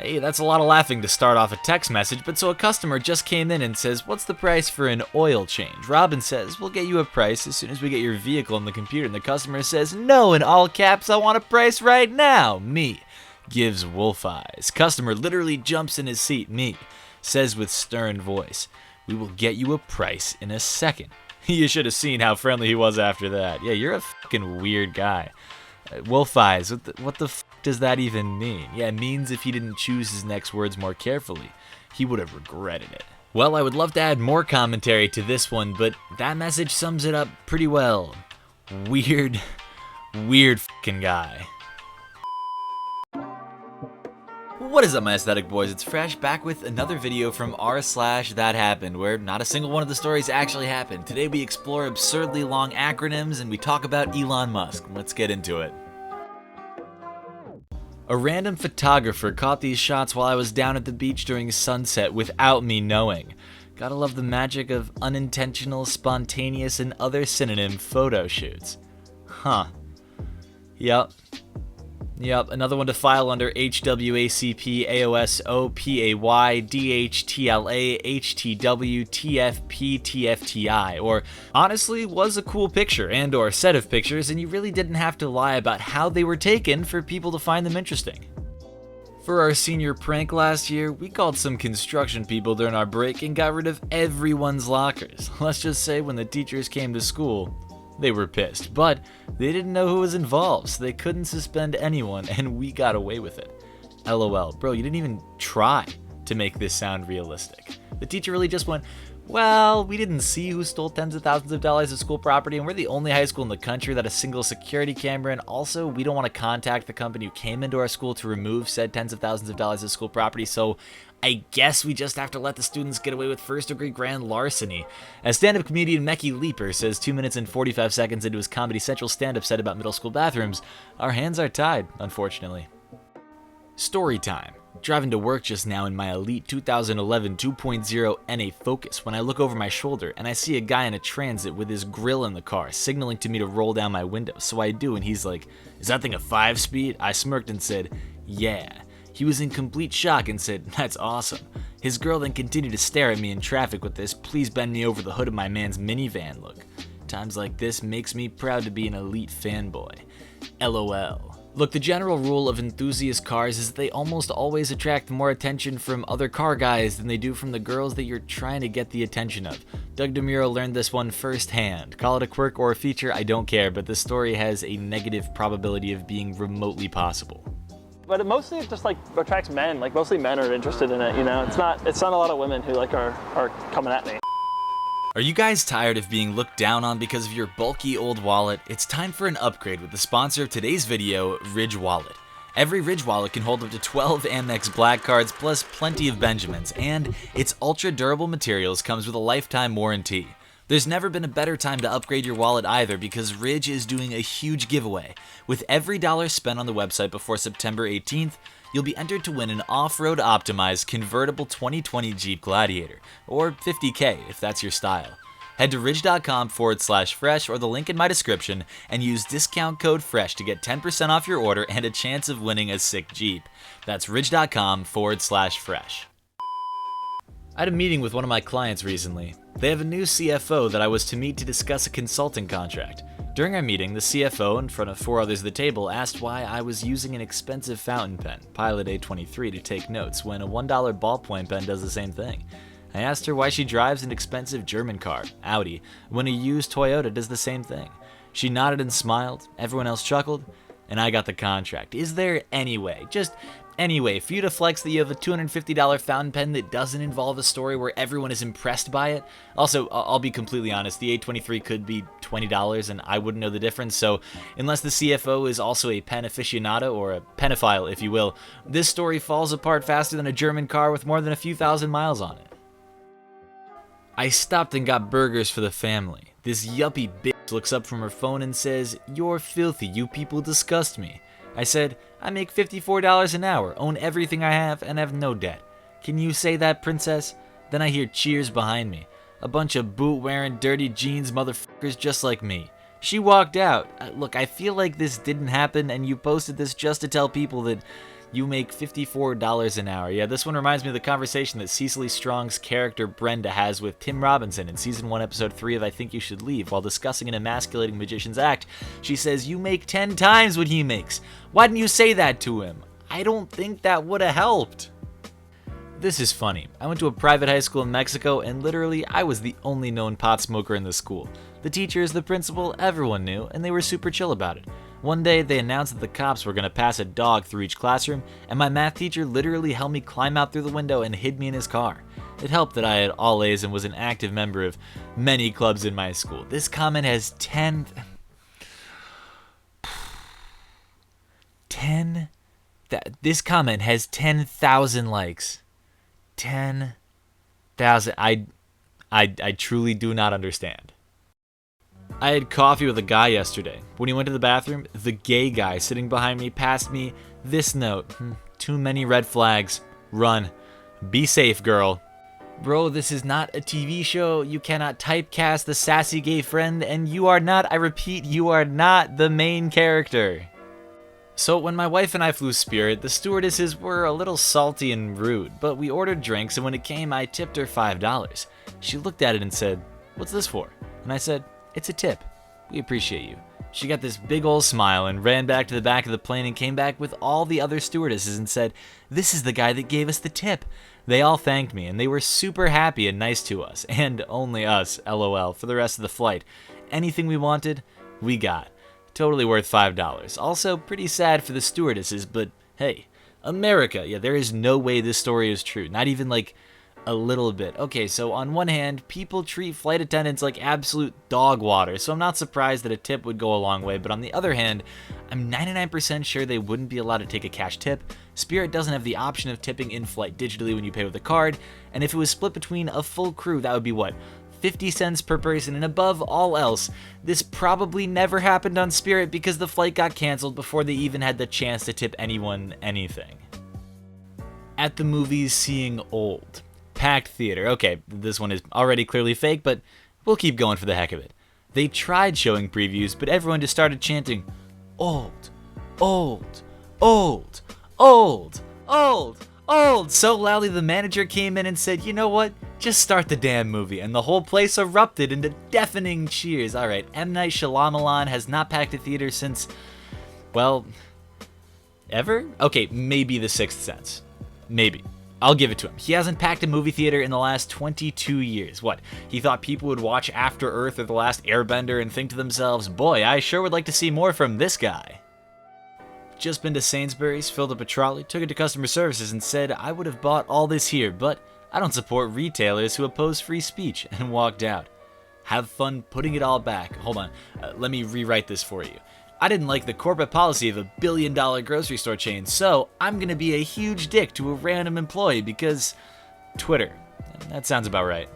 Hey, that's a lot of laughing to start off a text message, but so a customer just came in and says, "What's the price for an oil change?" Robin says, "We'll get you a price as soon as we get your vehicle in the computer." And the customer says, "No," in all caps, "I want a price right now." Me gives wolf eyes. Customer literally jumps in his seat. Me says with stern voice, "We will get you a price in a second." You should have seen how friendly he was after that. Yeah, you're a fucking weird guy. Wolf eyes, what the f does that even mean? Yeah, it means if he didn't choose his next words more carefully, he would have regretted it. Well, I would love to add more commentary to this one, but that message sums it up pretty well. Weird fucking guy. What is up, my aesthetic boys? It's Fresh, back with another video from r/ThatHappened, where not a single one of the stories actually happened. Today we explore absurdly long acronyms and we talk about Elon Musk. Let's get into it. A random photographer caught these shots while I was down at the beach during sunset without me knowing. Gotta love the magic of unintentional, spontaneous, and other synonym photo shoots. Huh. Yep, another one to file under HWACP, AOS, OPAY, DHTLA, HTW, TFP, TFTI, or honestly was a cool picture and or set of pictures, and you really didn't have to lie about how they were taken for people to find them interesting. For our senior prank last year, we called some construction people during our break and got rid of everyone's lockers. Let's just say when the teachers came to school, they were pissed, but they didn't know who was involved, so they couldn't suspend anyone, and we got away with it. LOL, bro, you didn't even try to make this sound realistic. The teacher really just went, "Well, we didn't see who stole tens of thousands of dollars of school property, and we're the only high school in the country that has a single security camera, and also we don't want to contact the company who came into our school to remove said tens of thousands of dollars of school property, so I guess we just have to let the students get away with first-degree grand larceny." As stand-up comedian Mecky Leaper says 2 minutes and 45 seconds into his Comedy Central stand-up set about middle school bathrooms, our hands are tied, unfortunately. Story time. Driving to work just now in my Elite 2011 2.0 NA Focus when I look over my shoulder and I see a guy in a Transit with his grill in the car signaling to me to roll down my window, so I do, and he's like, "Is that thing a 5-speed?" I smirked and said, "Yeah." He was in complete shock and said, "That's awesome." His girl then continued to stare at me in traffic with this "please bend me over the hood of my man's minivan" look. Times like this makes me proud to be an Elite fanboy. LOL. Look, the general rule of enthusiast cars is that they almost always attract more attention from other car guys than they do from the girls that you're trying to get the attention of. Doug DeMuro learned this one firsthand. Call it a quirk or a feature, I don't care, but this story has a negative probability of being remotely possible. But it mostly just like attracts men. Like mostly men are interested in it, you know. It's not a lot of women who like are coming at me. Are you guys tired of being looked down on because of your bulky old wallet? It's time for an upgrade with the sponsor of today's video, Ridge Wallet. Every Ridge Wallet can hold up to 12 Amex Black Cards plus plenty of Benjamins, and its ultra durable materials comes with a lifetime warranty. There's never been a better time to upgrade your wallet either, because Ridge is doing a huge giveaway. With every dollar spent on the website before September 18th, you'll be entered to win an off-road optimized convertible 2020 Jeep Gladiator, or $50K if that's your style. Head to ridge.com/fresh or the link in my description and use discount code FRESH to get 10% off your order and a chance of winning a sick Jeep. That's ridge.com/fresh. I had a meeting with one of my clients recently. They have a new CFO that I was to meet to discuss a consulting contract. During our meeting, the CFO, in front of 4 others at the table, asked why I was using an expensive fountain pen, Pilot A23, to take notes when a $1 ballpoint pen does the same thing. I asked her why she drives an expensive German car, Audi, when a used Toyota does the same thing. She nodded and smiled, everyone else chuckled, and I got the contract. Is there any way, just any way, for you to flex that you have a $250 fountain pen that doesn't involve a story where everyone is impressed by it? Also, I'll be completely honest, the A23 could be $20 and I wouldn't know the difference, so unless the CFO is also a pen aficionado, or a pedophile if you will, this story falls apart faster than a German car with more than a few thousand miles on it. I stopped and got burgers for the family. This yuppie bitch looks up from her phone and says, "You're filthy, you people disgust me." I said, "I make $54 an hour, own everything I have, and have no debt. Can you say that, princess?" Then I hear cheers behind me. A bunch of boot-wearing, dirty jeans motherfuckers just like me. She walked out. Look, I feel like this didn't happen, and you posted this just to tell people that You make $54 an hour. Yeah, this one reminds me of the conversation that Cecily Strong's character Brenda has with Tim Robinson in Season 1, Episode 3 of I Think You Should Leave. While discussing an emasculating magician's act, she says, "You make 10 times what he makes. Why didn't you say that to him?" I don't think that would have helped. This is funny. I went to a private high school in Mexico, and literally, I was the only known pot smoker in the school. The teachers, the principal, everyone knew, and they were super chill about it. One day, they announced that the cops were going to pass a dog through each classroom, and my math teacher literally helped me climb out through the window and hid me in his car. It helped that I had all A's and was an active member of many clubs in my school. This comment has 10... This comment has 10,000 likes. 10,000. I truly do not understand. I had coffee with a guy yesterday. When he went to the bathroom, the gay guy sitting behind me passed me this note. Too many red flags. Run. Be safe, girl. Bro, this is not a TV show. You cannot typecast the sassy gay friend, and you are not, I repeat, you are not the main character. So when my wife and I flew Spirit, the stewardesses were a little salty and rude, but we ordered drinks, and when it came, I tipped her $5. She looked at it and said, "What's this for?" And I said, "It's a tip. We appreciate you." She got this big old smile and ran back to the back of the plane and came back with all the other stewardesses and said, "This is the guy that gave us the tip." They all thanked me, and they were super happy and nice to us, and only us, LOL, for the rest of the flight. Anything we wanted, we got. Totally worth $5. Also, pretty sad for the stewardesses, but hey, America. Yeah, there is no way this story is true. Not even like a little bit. Okay, so on one hand, people treat flight attendants like absolute dog water, so I'm not surprised that a tip would go a long way, but on the other hand, I'm 99% sure they wouldn't be allowed to take a cash tip. Spirit doesn't have the option of tipping in flight digitally when you pay with a card, and if it was split between a full crew, that would be what? 50 cents per person, and above all else, this probably never happened on Spirit because the flight got canceled before they even had the chance to tip anyone anything. At the movies, seeing Old. Packed theater. Okay, this one is already clearly fake, but we'll keep going for the heck of it. They tried showing previews, but everyone just started chanting, "Old, old, old, old, old, old," so loudly the manager came in and said, "You know what? Just start the damn movie," and the whole place erupted into deafening cheers. Alright, M. Night Shyamalan has not packed a theater since, well, ever? Okay, maybe The Sixth Sense. Maybe. I'll give it to him. He hasn't packed a movie theater in the last 22 years. What, he thought people would watch After Earth or The Last Airbender and think to themselves, "Boy, I sure would like to see more from this guy." Just been to Sainsbury's, filled up a trolley, took it to customer services and said, "I would have bought all this here, but I don't support retailers who oppose free speech," and walked out. Have fun putting it all back. Hold on, let me rewrite this for you. I didn't like the corporate policy of a billion-dollar grocery store chain, so I'm gonna be a huge dick to a random employee because Twitter. That sounds about right.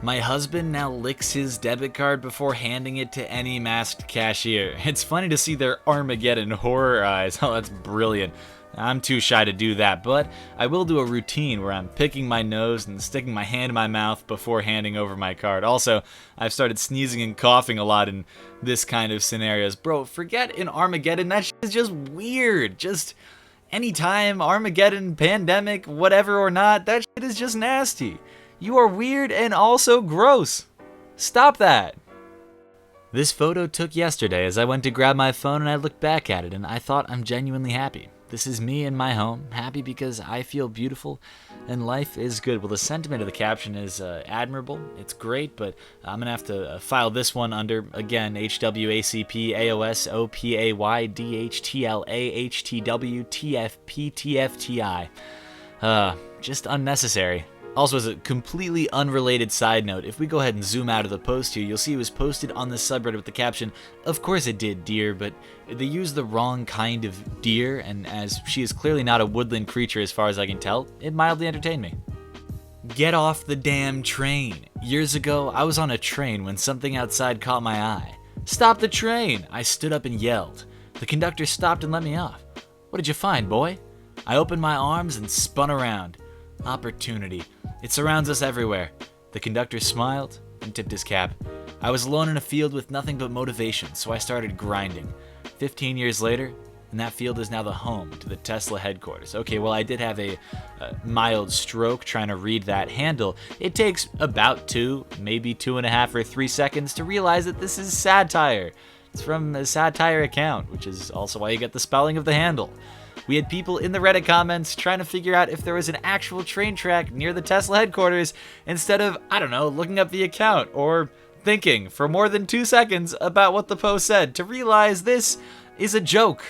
My husband now licks his debit card before handing it to any masked cashier. It's funny to see their Armageddon horror eyes. Oh, that's brilliant. I'm too shy to do that, but I will do a routine where I'm picking my nose and sticking my hand in my mouth before handing over my card. Also, I've started sneezing and coughing a lot in this kind of scenarios. Bro, forget in Armageddon, that shit is just weird. Just anytime, Armageddon, pandemic, whatever or not, that shit is just nasty. You are weird and also gross. Stop that. This photo took yesterday as I went to grab my phone and I looked back at it and I thought I'm genuinely happy. This is me in my home, happy because I feel beautiful and life is good. Well, the sentiment of the caption is admirable. It's great, but I'm going to have to file this one under, again, HWACP, AOS, OPAY, DHTLA, HTW, TFP, TFTI. Just unnecessary. Also, as a completely unrelated side note, if we go ahead and zoom out of the post here, you'll see it was posted on the subreddit with the caption, "Of course it did, deer," but they used the wrong kind of deer, and as she is clearly not a woodland creature as far as I can tell, it mildly entertained me. Get off the damn train. Years ago, I was on a train when something outside caught my eye. "Stop the train!" I stood up and yelled. The conductor stopped and let me off. "What did you find, boy?" I opened my arms and spun around. Opportunity. It surrounds us everywhere. The conductor smiled and tipped his cap. I was alone in a field with nothing but motivation, so I started grinding. 15 years later, and that field is now the home to the Tesla headquarters. Okay, well, I did have a mild stroke trying to read that handle. It takes about 2, maybe 2.5 or 3 seconds to realize that this is satire. It's from a satire account, which is also why you get the spelling of the handle. We had people in the Reddit comments trying to figure out if there was an actual train track near the Tesla headquarters instead of, I don't know, looking up the account or thinking for more than 2 seconds about what the post said to realize this is a joke.